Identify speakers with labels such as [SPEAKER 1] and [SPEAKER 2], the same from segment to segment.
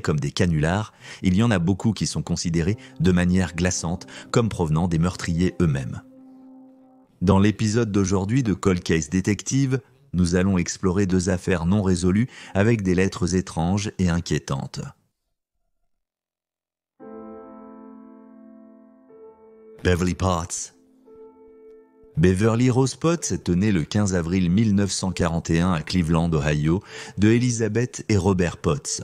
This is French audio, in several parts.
[SPEAKER 1] comme des canulars, il y en a beaucoup qui sont considérés de manière glaçante comme provenant des meurtriers eux-mêmes. Dans l'épisode d'aujourd'hui de Cold Case Detective, nous allons explorer deux affaires non résolues avec des lettres étranges et inquiétantes. Beverly Potts. Beverly Rose Potts est née le 15 avril 1941 à Cleveland, Ohio, de Elizabeth et Robert Potts.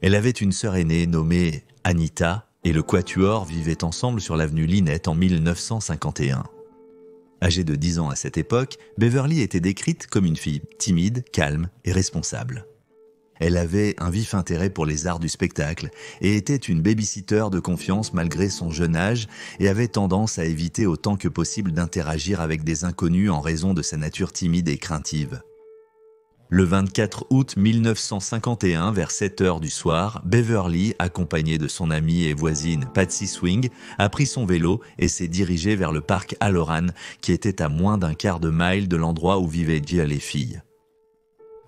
[SPEAKER 1] Elle avait une sœur aînée nommée Anita et le quatuor vivait ensemble sur l'avenue Lynette en 1951. Âgée de 10 ans à cette époque, Beverly était décrite comme une fille timide, calme et responsable. Elle avait un vif intérêt pour les arts du spectacle et était une baby-sitter de confiance malgré son jeune âge et avait tendance à éviter autant que possible d'interagir avec des inconnus en raison de sa nature timide et craintive. Le 24 août 1951, vers 7 heures du soir, Beverly, accompagnée de son amie et voisine Patsy Swing, a pris son vélo et s'est dirigée vers le parc Halloran, qui était à moins d'un quart de mile de l'endroit où vivaient Jill et les filles.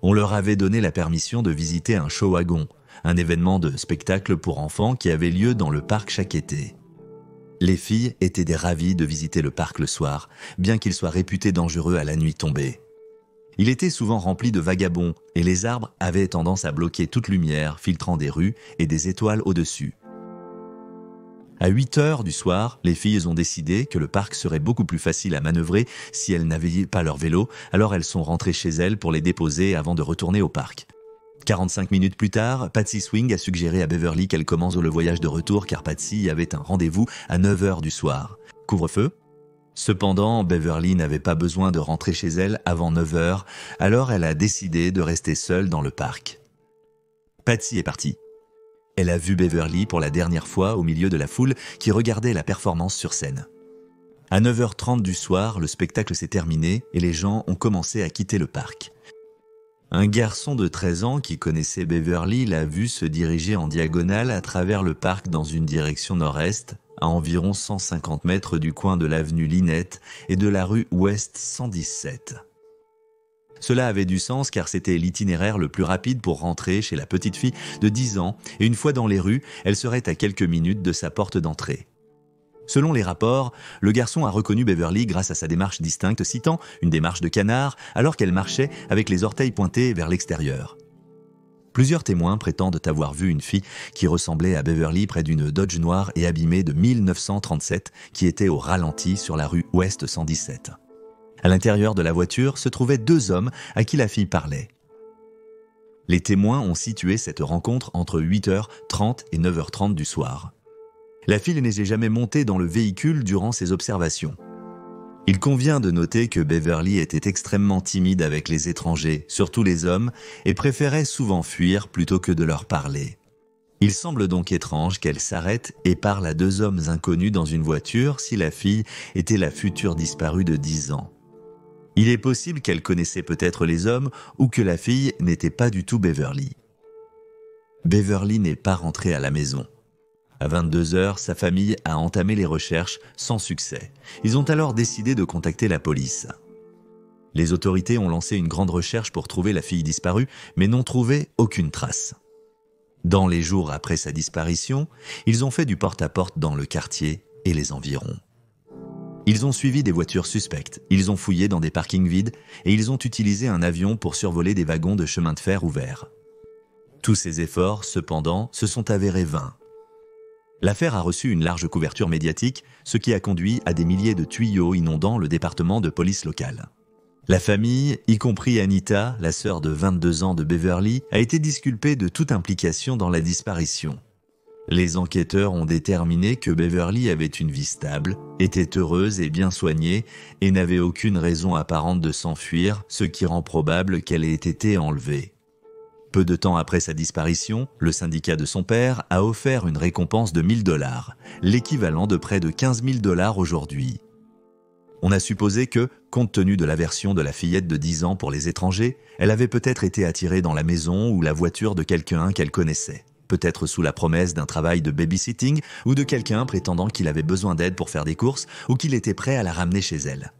[SPEAKER 1] On leur avait donné la permission de visiter un show wagon, un événement de spectacle pour enfants qui avait lieu dans le parc chaque été. Les filles étaient des ravies de visiter le parc le soir, bien qu'il soit réputé dangereux à la nuit tombée. Il était souvent rempli de vagabonds et les arbres avaient tendance à bloquer toute lumière, filtrant des rues et des étoiles au-dessus. À 8 heures du soir, les filles ont décidé que le parc serait beaucoup plus facile à manœuvrer si elles n'avaient pas leur vélo, alors elles sont rentrées chez elles pour les déposer avant de retourner au parc. 45 minutes plus tard, Patsy Swing a suggéré à Beverly qu'elle commence le voyage de retour car Patsy avait un rendez-vous à 9 heures du soir. Couvre-feu ? Cependant, Beverly n'avait pas besoin de rentrer chez elle avant 9 heures, alors elle a décidé de rester seule dans le parc. Patsy est partie. Elle a vu Beverly pour la dernière fois au milieu de la foule qui regardait la performance sur scène. À 9h30 du soir, le spectacle s'est terminé et les gens ont commencé à quitter le parc. Un garçon de 13 ans qui connaissait Beverly l'a vu se diriger en diagonale à travers le parc dans une direction nord-est, à environ 150 mètres du coin de l'avenue Lynette et de la rue Ouest 117. Cela avait du sens car c'était l'itinéraire le plus rapide pour rentrer chez la petite fille de 10 ans et une fois dans les rues, elle serait à quelques minutes de sa porte d'entrée. Selon les rapports, le garçon a reconnu Beverly grâce à sa démarche distincte, citant une démarche de canard alors qu'elle marchait avec les orteils pointés vers l'extérieur. Plusieurs témoins prétendent avoir vu une fille qui ressemblait à Beverly près d'une Dodge noire et abîmée de 1937 qui était au ralenti sur la rue Ouest 117. À l'intérieur de la voiture se trouvaient deux hommes à qui la fille parlait. Les témoins ont situé cette rencontre entre 8h30 et 9h30 du soir. La fille n'était jamais montée dans le véhicule durant ses observations. Il convient de noter que Beverly était extrêmement timide avec les étrangers, surtout les hommes, et préférait souvent fuir plutôt que de leur parler. Il semble donc étrange qu'elle s'arrête et parle à deux hommes inconnus dans une voiture si la fille était la future disparue de 10 ans. Il est possible qu'elle connaissait peut-être les hommes ou que la fille n'était pas du tout Beverly. Beverly n'est pas rentrée à la maison. À 22h, sa famille a entamé les recherches sans succès. Ils ont alors décidé de contacter la police. Les autorités ont lancé une grande recherche pour trouver la fille disparue, mais n'ont trouvé aucune trace. Dans les jours après sa disparition, ils ont fait du porte-à-porte dans le quartier et les environs. Ils ont suivi des voitures suspectes, ils ont fouillé dans des parkings vides et ils ont utilisé un avion pour survoler des wagons de chemin de fer ouverts. Tous ces efforts, cependant, se sont avérés vains. L'affaire a reçu une large couverture médiatique, ce qui a conduit à des milliers de tuyaux inondant le département de police local. La famille, y compris Anita, la sœur de 22 ans de Beverly, a été disculpée de toute implication dans la disparition. Les enquêteurs ont déterminé que Beverly avait une vie stable, était heureuse et bien soignée et n'avait aucune raison apparente de s'enfuir, ce qui rend probable qu'elle ait été enlevée. Peu de temps après sa disparition, le syndicat de son père a offert une récompense de 1 000 $, l'équivalent de près de 15 000 $ aujourd'hui. On a supposé que, compte tenu de l'aversion de la fillette de 10 ans pour les étrangers, elle avait peut-être été attirée dans la maison ou la voiture de quelqu'un qu'elle connaissait, peut-être sous la promesse d'un travail de babysitting ou de quelqu'un prétendant qu'il avait besoin d'aide pour faire des courses ou qu'il était prêt à la ramener chez elle.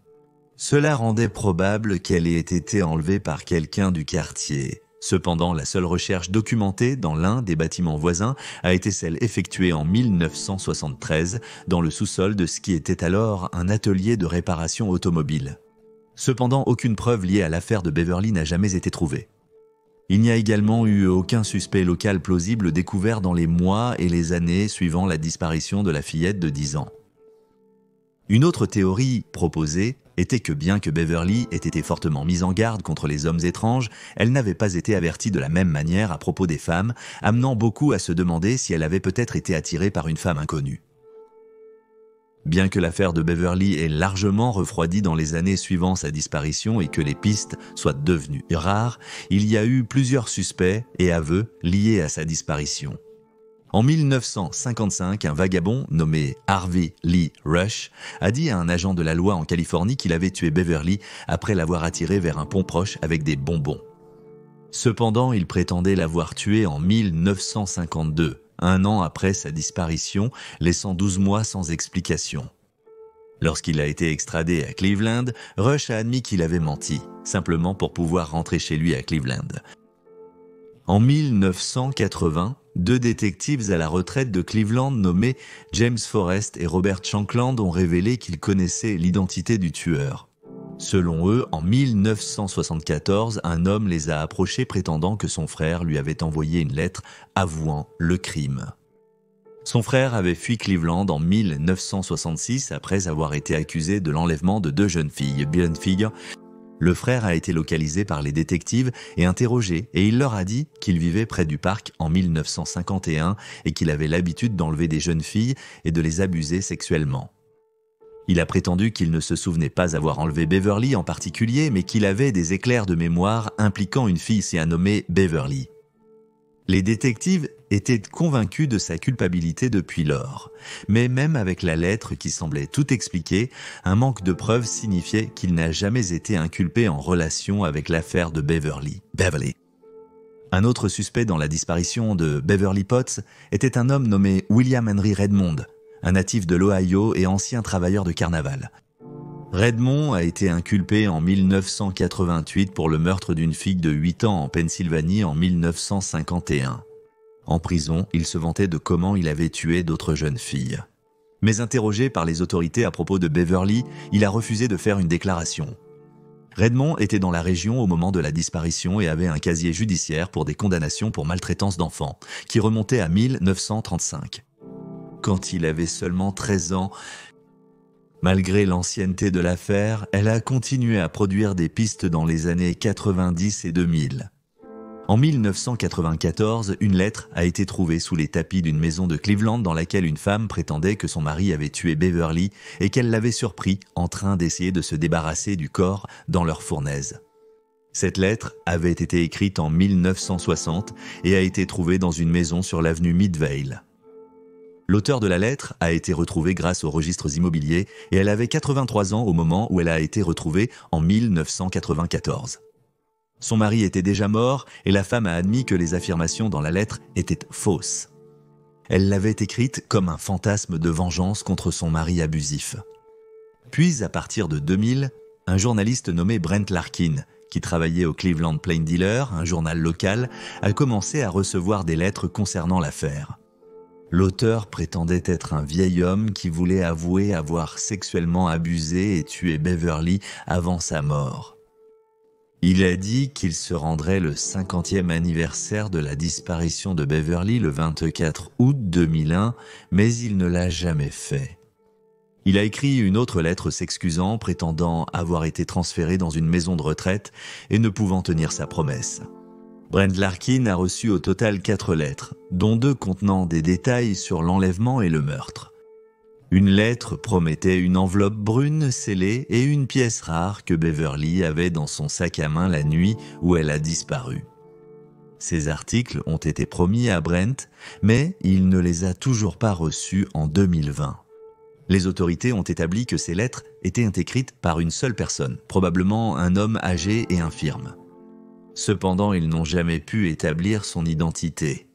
[SPEAKER 1] Cela rendait probable qu'elle ait été enlevée par quelqu'un du quartier, Cependant, la seule recherche documentée dans l'un des bâtiments voisins a été celle effectuée en 1973 dans le sous-sol de ce qui était alors un atelier de réparation automobile. Cependant, aucune preuve liée à l'affaire de Beverly n'a jamais été trouvée. Il n'y a également eu aucun suspect local plausible découvert dans les mois et les années suivant la disparition de la fillette de 10 ans. Une autre théorie proposée était que bien que Beverly ait été fortement mise en garde contre les hommes étranges, elle n'avait pas été avertie de la même manière à propos des femmes, amenant beaucoup à se demander si elle avait peut-être été attirée par une femme inconnue. Bien que l'affaire de Beverly ait largement refroidi dans les années suivant sa disparition et que les pistes soient devenues rares, il y a eu plusieurs suspects et aveux liés à sa disparition. En 1955, un vagabond nommé Harvey Lee Rush a dit à un agent de la loi en Californie qu'il avait tué Beverly après l'avoir attirée vers un pont proche avec des bonbons. Cependant, il prétendait l'avoir tuée en 1952, un an après sa disparition, laissant 12 mois sans explication. Lorsqu'il a été extradé à Cleveland, Rush a admis qu'il avait menti, simplement pour pouvoir rentrer chez lui à Cleveland. En 1980, deux détectives à la retraite de Cleveland nommés James Forrest et Robert Shankland ont révélé qu'ils connaissaient l'identité du tueur. Selon eux, en 1974, un homme les a approchés prétendant que son frère lui avait envoyé une lettre avouant le crime. Son frère avait fui Cleveland en 1966 après avoir été accusé de l'enlèvement de deux jeunes filles, blondes filles. Le frère a été localisé par les détectives et interrogé et il leur a dit qu'il vivait près du parc en 1951 et qu'il avait l'habitude d'enlever des jeunes filles et de les abuser sexuellement. Il a prétendu qu'il ne se souvenait pas avoir enlevé Beverly en particulier, mais qu'il avait des éclairs de mémoire impliquant une fille nommée Beverly. Les détectives étaient convaincus de sa culpabilité depuis lors, mais même avec la lettre qui semblait tout expliquer, un manque de preuves signifiait qu'il n'a jamais été inculpé en relation avec l'affaire de Beverly. Un autre suspect dans la disparition de Beverly Potts était un homme nommé William Henry Redmond, un natif de l'Ohio et ancien travailleur de carnaval. Redmond a été inculpé en 1988 pour le meurtre d'une fille de 8 ans en Pennsylvanie en 1951. En prison, il se vantait de comment il avait tué d'autres jeunes filles. Mais interrogé par les autorités à propos de Beverly, il a refusé de faire une déclaration. Redmond était dans la région au moment de la disparition et avait un casier judiciaire pour des condamnations pour maltraitance d'enfants, qui remontait à 1935. Quand il avait seulement 13 ans, malgré l'ancienneté de l'affaire, elle a continué à produire des pistes dans les années 90 et 2000. En 1994, une lettre a été trouvée sous les tapis d'une maison de Cleveland dans laquelle une femme prétendait que son mari avait tué Beverly et qu'elle l'avait surpris en train d'essayer de se débarrasser du corps dans leur fournaise. Cette lettre avait été écrite en 1960 et a été trouvée dans une maison sur l'avenue Midvale. L'auteur de la lettre a été retrouvé grâce aux registres immobiliers et elle avait 83 ans au moment où elle a été retrouvée en 1994. Son mari était déjà mort et la femme a admis que les affirmations dans la lettre étaient fausses. Elle l'avait écrite comme un fantasme de vengeance contre son mari abusif. Puis, à partir de 2000, un journaliste nommé Brent Larkin, qui travaillait au Cleveland Plain Dealer, un journal local, a commencé à recevoir des lettres concernant l'affaire. L'auteur prétendait être un vieil homme qui voulait avouer avoir sexuellement abusé et tué Beverly avant sa mort. Il a dit qu'il se rendrait le 50e anniversaire de la disparition de Beverly le 24 août 2001, mais il ne l'a jamais fait. Il a écrit une autre lettre s'excusant, prétendant avoir été transféré dans une maison de retraite et ne pouvant tenir sa promesse. Brent Larkin a reçu au total 4 lettres, dont 2 contenant des détails sur l'enlèvement et le meurtre. Une lettre promettait une enveloppe brune scellée et une pièce rare que Beverly avait dans son sac à main la nuit où elle a disparu. Ces articles ont été promis à Brent, mais il ne les a toujours pas reçus en 2020. Les autorités ont établi que ces lettres étaient écrites par une seule personne, probablement un homme âgé et infirme. Cependant, ils n'ont jamais pu établir son identité.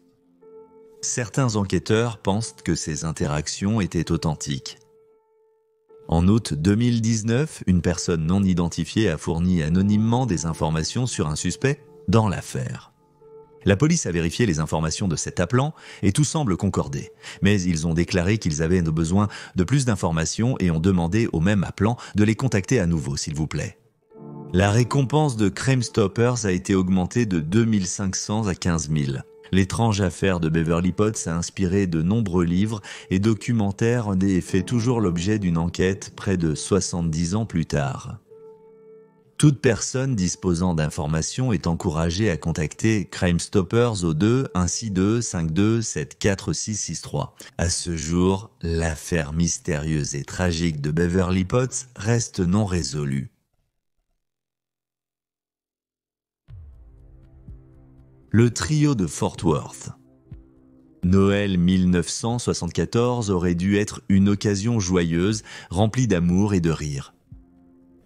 [SPEAKER 1] Certains enquêteurs pensent que ces interactions étaient authentiques. En août 2019, une personne non identifiée a fourni anonymement des informations sur un suspect dans l'affaire. La police a vérifié les informations de cet appelant et tout semble concorder. Mais ils ont déclaré qu'ils avaient besoin de plus d'informations et ont demandé au même appelant de les contacter à nouveau, s'il vous plaît. La récompense de Crime Stoppers a été augmentée de 2 500 à 15 000. L'étrange affaire de Beverly Potts a inspiré de nombreux livres et documentaires et fait toujours l'objet d'une enquête près de 70 ans plus tard. Toute personne disposant d'informations est encouragée à contacter Crime Stoppers au 2 162 52 74663. À ce jour, l'affaire mystérieuse et tragique de Beverly Potts reste non résolue. Le trio de Fort Worth. Noël 1974 aurait dû être une occasion joyeuse, remplie d'amour et de rire.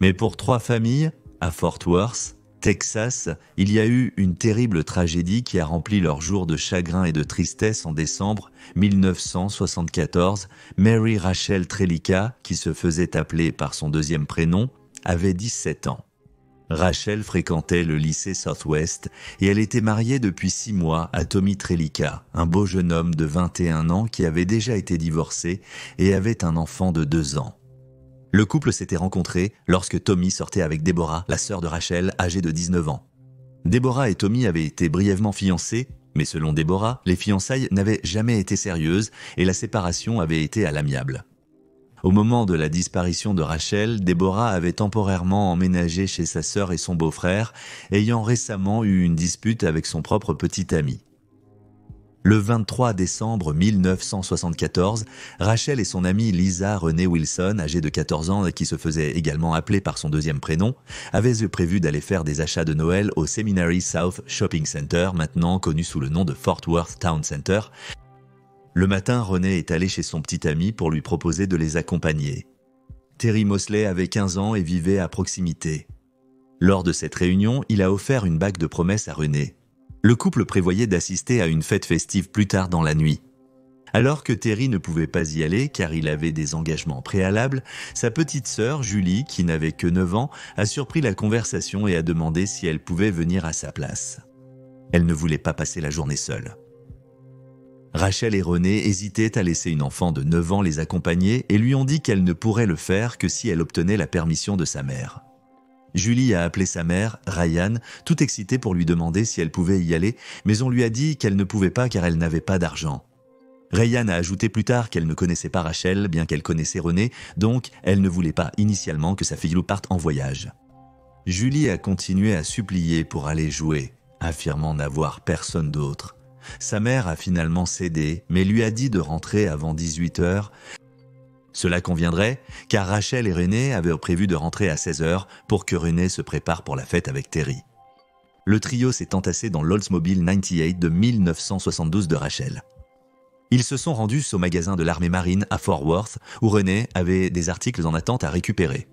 [SPEAKER 1] Mais pour 3 familles, à Fort Worth, Texas, il y a eu une terrible tragédie qui a rempli leurs jours de chagrin et de tristesse en décembre 1974. Mary Rachel Trelica, qui se faisait appeler par son deuxième prénom, avait 17 ans. Rachel fréquentait le lycée Southwest et elle était mariée depuis 6 mois à Tommy Trelica, un beau jeune homme de 21 ans qui avait déjà été divorcé et avait un enfant de 2 ans. Le couple s'était rencontré lorsque Tommy sortait avec Deborah, la sœur de Rachel, âgée de 19 ans. Deborah et Tommy avaient été brièvement fiancés, mais selon Deborah, les fiançailles n'avaient jamais été sérieuses et la séparation avait été à l'amiable. Au moment de la disparition de Rachel, Deborah avait temporairement emménagé chez sa sœur et son beau-frère, ayant récemment eu une dispute avec son propre petit ami. Le 23 décembre 1974, Rachel et son amie Lisa Renee Wilson, âgée de 14 ans et qui se faisait également appeler par son deuxième prénom, avaient prévu d'aller faire des achats de Noël au Seminary South Shopping Center, maintenant connu sous le nom de Fort Worth Town Center. Le matin, Renee est allée chez son petit ami pour lui proposer de les accompagner. Terry Mosley avait 15 ans et vivait à proximité. Lors de cette réunion, il a offert une bague de promesses à Renee. Le couple prévoyait d'assister à une fête festive plus tard dans la nuit. Alors que Terry ne pouvait pas y aller car il avait des engagements préalables, sa petite sœur, Julie, qui n'avait que 9 ans, a surpris la conversation et a demandé si elle pouvait venir à sa place. Elle ne voulait pas passer la journée seule. Rachel et Renee hésitaient à laisser une enfant de 9 ans les accompagner et lui ont dit qu'elle ne pourrait le faire que si elle obtenait la permission de sa mère. Julie a appelé sa mère, Ryan, tout excitée pour lui demander si elle pouvait y aller, mais on lui a dit qu'elle ne pouvait pas car elle n'avait pas d'argent. Ryan a ajouté plus tard qu'elle ne connaissait pas Rachel, bien qu'elle connaissait Renee, donc elle ne voulait pas initialement que sa fille parte en voyage. Julie a continué à supplier pour aller jouer, affirmant n'avoir personne d'autre. Sa mère a finalement cédé, mais lui a dit de rentrer avant 18h. Cela conviendrait, car Rachel et Renee avaient prévu de rentrer à 16h pour que Renee se prépare pour la fête avec Terry. Le trio s'est entassé dans l'Oldsmobile 98 de 1972 de Rachel. Ils se sont rendus au magasin de l'armée marine à Fort Worth, où Renee avait des articles en attente à récupérer.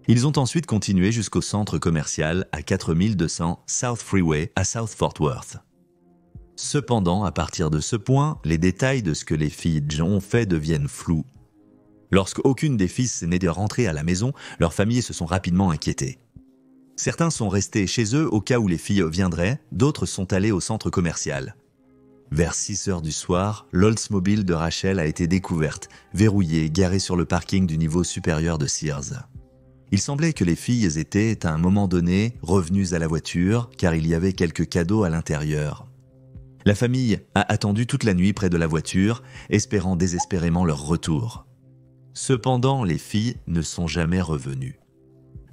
[SPEAKER 1] Ils ont ensuite continué jusqu'au centre commercial à 4200 South Freeway à South Fort Worth. Cependant, à partir de ce point, les détails de ce que les filles ont fait deviennent flous. Lorsqu'aucune des filles n'est de rentrer à la maison, leurs familles se sont rapidement inquiétées. Certains sont restés chez eux au cas où les filles viendraient, d'autres sont allés au centre commercial. Vers 6h du soir, l'Oldsmobile de Rachel a été découverte, verrouillée, garée sur le parking du niveau supérieur de Sears. Il semblait que les filles étaient, à un moment donné, revenues à la voiture, car il y avait quelques cadeaux à l'intérieur. La famille a attendu toute la nuit près de la voiture, espérant désespérément leur retour. Cependant, les filles ne sont jamais revenues.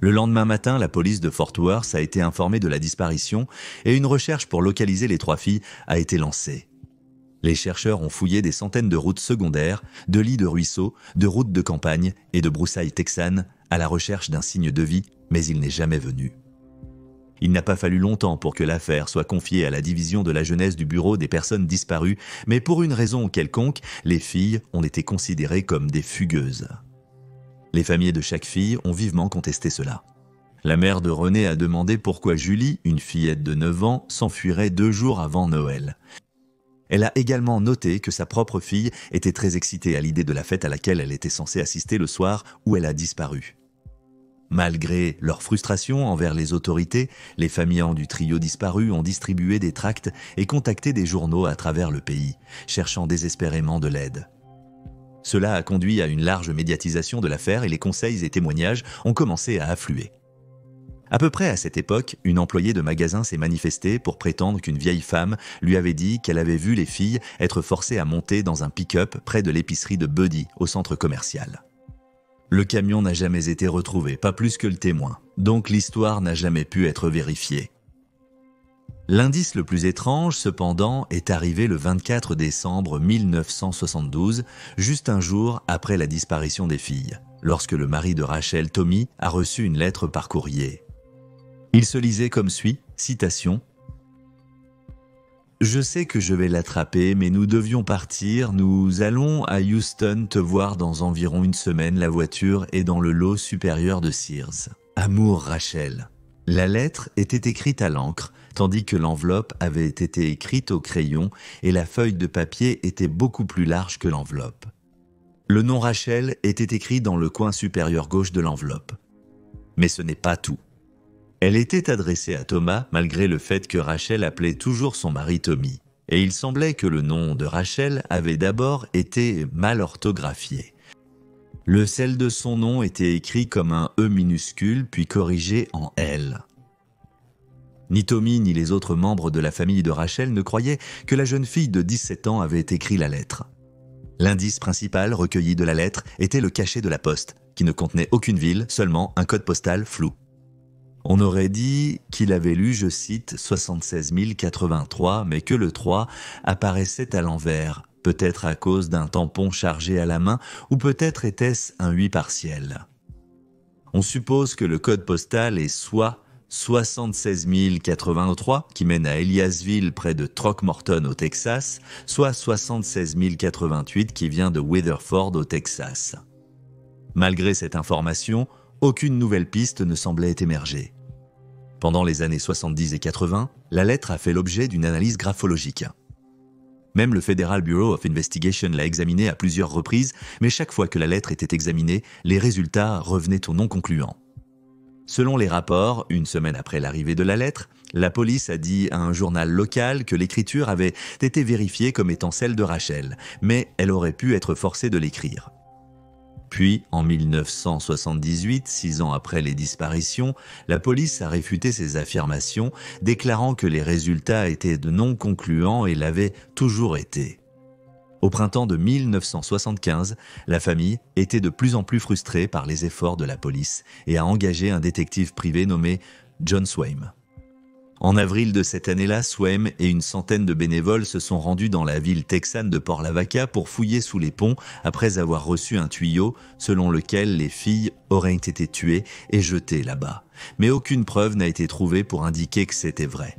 [SPEAKER 1] Le lendemain matin, la police de Fort Worth a été informée de la disparition et une recherche pour localiser les 3 filles a été lancée. Les chercheurs ont fouillé des centaines de routes secondaires, de lits de ruisseaux, de routes de campagne et de broussailles texanes à la recherche d'un signe de vie, mais il n'est jamais venu. Il n'a pas fallu longtemps pour que l'affaire soit confiée à la division de la jeunesse du Bureau des personnes disparues, mais pour une raison quelconque, les filles ont été considérées comme des fugueuses. Les familles de chaque fille ont vivement contesté cela. La mère de Renee a demandé pourquoi Julie, une fillette de 9 ans, s'enfuirait 2 jours avant Noël. Elle a également noté que sa propre fille était très excitée à l'idée de la fête à laquelle elle était censée assister le soir où elle a disparu. Malgré leur frustration envers les autorités, les familles du trio disparu ont distribué des tracts et contacté des journaux à travers le pays, cherchant désespérément de l'aide. Cela a conduit à une large médiatisation de l'affaire et les conseils et témoignages ont commencé à affluer. À peu près à cette époque, une employée de magasin s'est manifestée pour prétendre qu'une vieille femme lui avait dit qu'elle avait vu les filles être forcées à monter dans un pick-up près de l'épicerie de Buddy, au centre commercial. Le camion n'a jamais été retrouvé, pas plus que le témoin, donc l'histoire n'a jamais pu être vérifiée. L'indice le plus étrange, cependant, est arrivé le 24 décembre 1972, juste un jour après la disparition des filles, lorsque le mari de Rachel, Tommy, a reçu une lettre par courrier. Il se lisait comme suit, citation: « Je sais que je vais l'attraper, mais nous devions partir. Nous allons à Houston te voir dans environ une semaine. La voiture est dans le lot supérieur de Sears. Amour, Rachel. » La lettre était écrite à l'encre, tandis que l'enveloppe avait été écrite au crayon et la feuille de papier était beaucoup plus large que l'enveloppe. Le nom Rachel était écrit dans le coin supérieur gauche de l'enveloppe. Mais ce n'est pas tout. Elle était adressée à Thomas malgré le fait que Rachel appelait toujours son mari Tommy. Et il semblait que le nom de Rachel avait d'abord été mal orthographié. Le sel de son nom était écrit comme un E minuscule puis corrigé en L. Ni Tommy ni les autres membres de la famille de Rachel ne croyaient que la jeune fille de 17 ans avait écrit la lettre. L'indice principal recueilli de la lettre était le cachet de la poste, qui ne contenait aucune ville, seulement un code postal flou. On aurait dit qu'il avait lu, je cite, 76 083, mais que le 3 apparaissait à l'envers, peut-être à cause d'un tampon chargé à la main, ou peut-être était-ce un 8 partiel. On suppose que le code postal est soit 76 083, qui mène à Eliasville près de Throckmorton au Texas, soit 76 088 qui vient de Weatherford au Texas. Malgré cette information, aucune nouvelle piste ne semblait émerger. Pendant les années 70 et 80, la lettre a fait l'objet d'une analyse graphologique. Même le Federal Bureau of Investigation l'a examinée à plusieurs reprises, mais chaque fois que la lettre était examinée, les résultats revenaient au non concluant. Selon les rapports, une semaine après l'arrivée de la lettre, la police a dit à un journal local que l'écriture avait été vérifiée comme étant celle de Rachel, mais elle aurait pu être forcée de l'écrire. Puis, en 1978, 6 ans après les disparitions, la police a réfuté ces affirmations, déclarant que les résultats étaient de non concluants et l'avaient toujours été. Au printemps de 1975, la famille était de plus en plus frustrée par les efforts de la police et a engagé un détective privé nommé John Swaim. En avril de cette année-là, Swaim et une centaine de bénévoles se sont rendus dans la ville texane de Port Lavaca pour fouiller sous les ponts après avoir reçu un tuyau selon lequel les filles auraient été tuées et jetées là-bas. Mais aucune preuve n'a été trouvée pour indiquer que c'était vrai.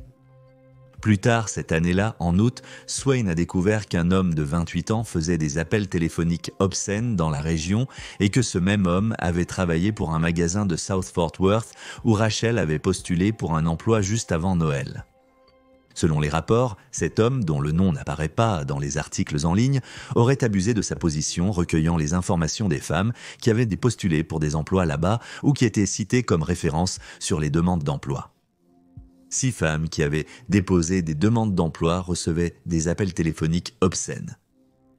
[SPEAKER 1] Plus tard cette année-là, en août, Swaim a découvert qu'un homme de 28 ans faisait des appels téléphoniques obscènes dans la région et que ce même homme avait travaillé pour un magasin de South Fort Worth où Rachel avait postulé pour un emploi juste avant Noël. Selon les rapports, cet homme, dont le nom n'apparaît pas dans les articles en ligne, aurait abusé de sa position recueillant les informations des femmes qui avaient postulé pour des emplois là-bas ou qui étaient citées comme référence sur les demandes d'emploi. 6 femmes qui avaient déposé des demandes d'emploi recevaient des appels téléphoniques obscènes.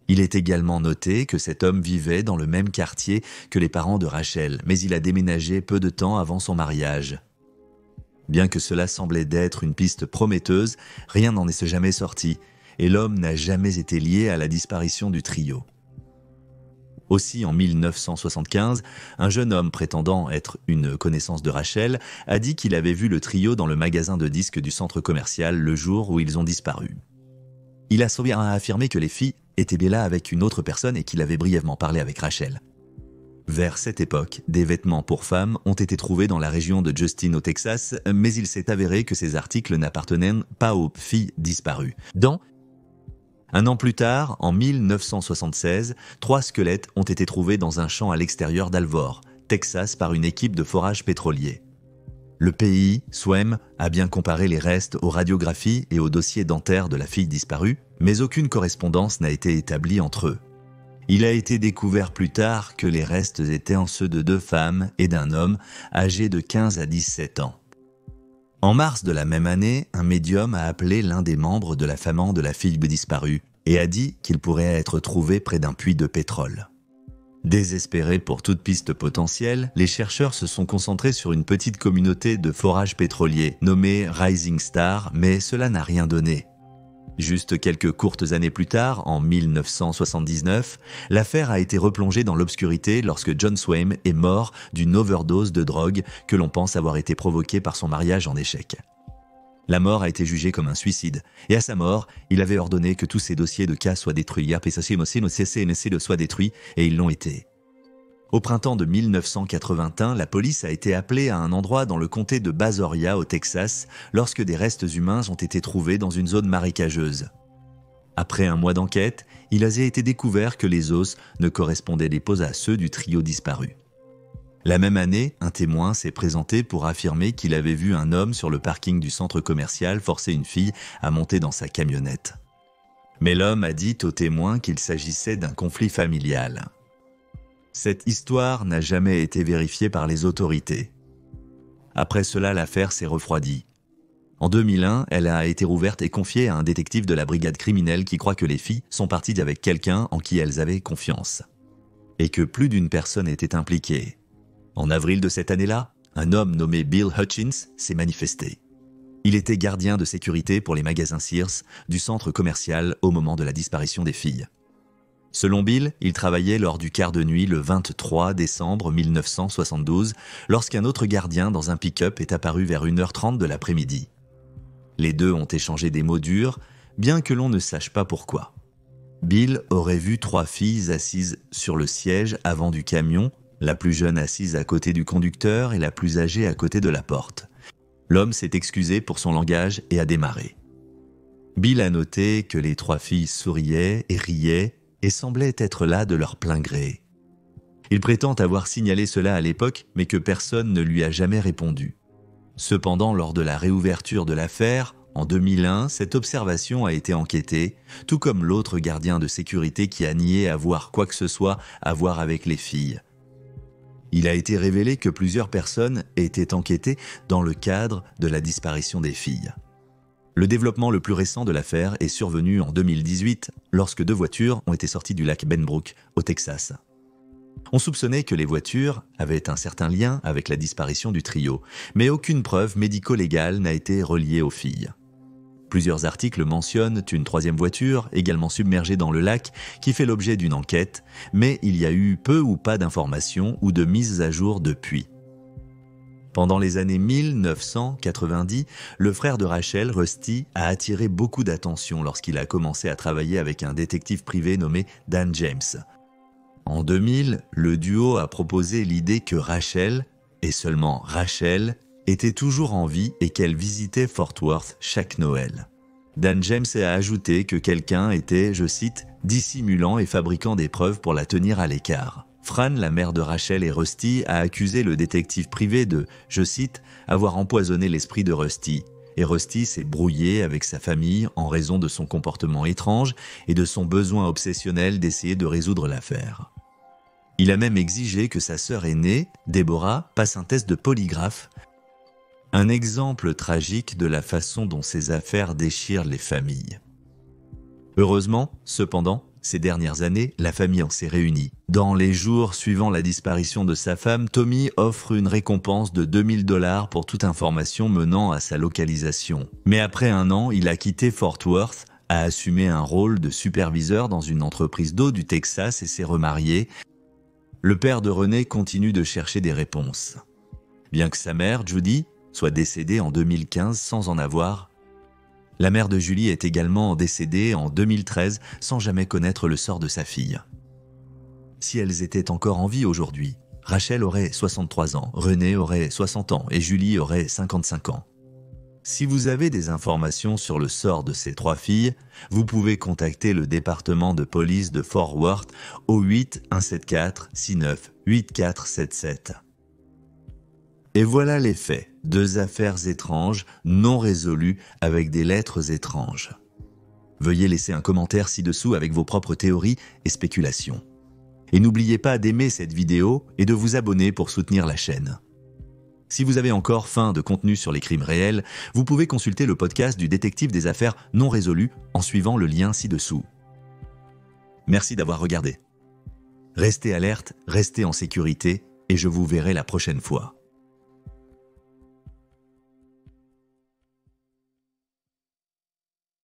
[SPEAKER 1] Il est également noté que cet homme vivait dans le même quartier que les parents de Rachel, mais il a déménagé peu de temps avant son mariage. Bien que cela semblait d'être une piste prometteuse, rien n'en est jamais sorti, et l'homme n'a jamais été lié à la disparition du trio. Aussi, en 1975, un jeune homme prétendant être une connaissance de Rachel a dit qu'il avait vu le trio dans le magasin de disques du centre commercial le jour où ils ont disparu. Il a affirmé que les filles étaient bien là avec une autre personne et qu'il avait brièvement parlé avec Rachel. Vers cette époque, des vêtements pour femmes ont été trouvés dans la région de Justin au Texas, mais il s'est avéré que ces articles n'appartenaient pas aux filles disparues. Un an plus tard, en 1976, 3 squelettes ont été trouvés dans un champ à l'extérieur d'Alvord, Texas, par une équipe de forage pétrolier. Le PI, Swaim, a bien comparé les restes aux radiographies et au dossier dentaire de la fille disparue, mais aucune correspondance n'a été établie entre eux. Il a été découvert plus tard que les restes étaient en ceux de 2 femmes et d'un homme âgés de 15 à 17 ans. En mars de la même année, un médium a appelé l'un des membres de la famille de la fille disparue et a dit qu'il pourrait être trouvé près d'un puits de pétrole. Désespérés pour toute piste potentielle, les chercheurs se sont concentrés sur une petite communauté de forage pétrolier nommée Rising Star, mais cela n'a rien donné. Juste quelques courtes années plus tard, en 1979, l'affaire a été replongée dans l'obscurité lorsque John Swain est mort d'une overdose de drogue que l'on pense avoir été provoquée par son mariage en échec. La mort a été jugée comme un suicide, et à sa mort, il avait ordonné que tous ses dossiers de cas soient détruits, soient détruits, et ils l'ont été. Au printemps de 1981, la police a été appelée à un endroit dans le comté de Bazoria, au Texas, lorsque des restes humains ont été trouvés dans une zone marécageuse. Après un mois d'enquête, il a été découvert que les os ne correspondaient pas à ceux du trio disparu. La même année, un témoin s'est présenté pour affirmer qu'il avait vu un homme sur le parking du centre commercial forcer une fille à monter dans sa camionnette. Mais l'homme a dit au témoin qu'il s'agissait d'un conflit familial. Cette histoire n'a jamais été vérifiée par les autorités. Après cela, l'affaire s'est refroidie. En 2001, elle a été rouverte et confiée à un détective de la brigade criminelle qui croit que les filles sont parties avec quelqu'un en qui elles avaient confiance. Et que plus d'une personne était impliquée. En avril de cette année-là, un homme nommé Bill Hutchins s'est manifesté. Il était gardien de sécurité pour les magasins Sears du centre commercial au moment de la disparition des filles. Selon Bill, il travaillait lors du quart de nuit le 23 décembre 1972 lorsqu'un autre gardien dans un pick-up est apparu vers 1h30 de l'après-midi. Les deux ont échangé des mots durs, bien que l'on ne sache pas pourquoi. Bill aurait vu 3 filles assises sur le siège avant du camion, la plus jeune assise à côté du conducteur et la plus âgée à côté de la porte. L'homme s'est excusé pour son langage et a démarré. Bill a noté que les 3 filles souriaient et riaient et semblaient être là de leur plein gré. Il prétend avoir signalé cela à l'époque, mais que personne ne lui a jamais répondu. Cependant, lors de la réouverture de l'affaire, en 2001, cette observation a été enquêtée, tout comme l'autre gardien de sécurité qui a nié avoir quoi que ce soit à voir avec les filles. Il a été révélé que plusieurs personnes étaient enquêtées dans le cadre de la disparition des filles. Le développement le plus récent de l'affaire est survenu en 2018, lorsque 2 voitures ont été sorties du lac Benbrook, au Texas. On soupçonnait que les voitures avaient un certain lien avec la disparition du trio, mais aucune preuve médico-légale n'a été reliée aux filles. Plusieurs articles mentionnent une 3e voiture, également submergée dans le lac, qui fait l'objet d'une enquête, mais il y a eu peu ou pas d'informations ou de mises à jour depuis. Pendant les années 1990, le frère de Rachel, Rusty, a attiré beaucoup d'attention lorsqu'il a commencé à travailler avec un détective privé nommé Dan James. En 2000, le duo a proposé l'idée que Rachel, et seulement Rachel, était toujours en vie et qu'elle visitait Fort Worth chaque Noël. Dan James a ajouté que quelqu'un était, je cite, « dissimulant et fabriquant des preuves pour la tenir à l'écart ». Fran, la mère de Rachel et Rusty, a accusé le détective privé de, je cite, « avoir empoisonné l'esprit de Rusty ». Et Rusty s'est brouillé avec sa famille en raison de son comportement étrange et de son besoin obsessionnel d'essayer de résoudre l'affaire. Il a même exigé que sa sœur aînée, Deborah, passe un test de polygraphe. Un exemple tragique de la façon dont ces affaires déchirent les familles. Heureusement, cependant, ces dernières années, la famille en s'est réunie. Dans les jours suivant la disparition de sa femme, Tommy offre une récompense de $2000 pour toute information menant à sa localisation. Mais après 1 an, il a quitté Fort Worth, a assumé un rôle de superviseur dans une entreprise d'eau du Texas et s'est remarié. Le père de René continue de chercher des réponses. Bien que sa mère, Judy, soit décédée en 2015 sans en avoir. La mère de Julie est également décédée en 2013 sans jamais connaître le sort de sa fille. Si elles étaient encore en vie aujourd'hui, Rachel aurait 63 ans, René aurait 60 ans et Julie aurait 55 ans. Si vous avez des informations sur le sort de ces 3 filles, vous pouvez contacter le département de police de Fort Worth au 8-174-69-8477. Et voilà les faits, 2 affaires étranges, non résolues, avec des lettres étranges. Veuillez laisser un commentaire ci-dessous avec vos propres théories et spéculations. Et n'oubliez pas d'aimer cette vidéo et de vous abonner pour soutenir la chaîne. Si vous avez encore faim de contenu sur les crimes réels, vous pouvez consulter le podcast du détective des affaires non résolues en suivant le lien ci-dessous. Merci d'avoir regardé. Restez alerte, restez en sécurité et je vous verrai la prochaine fois.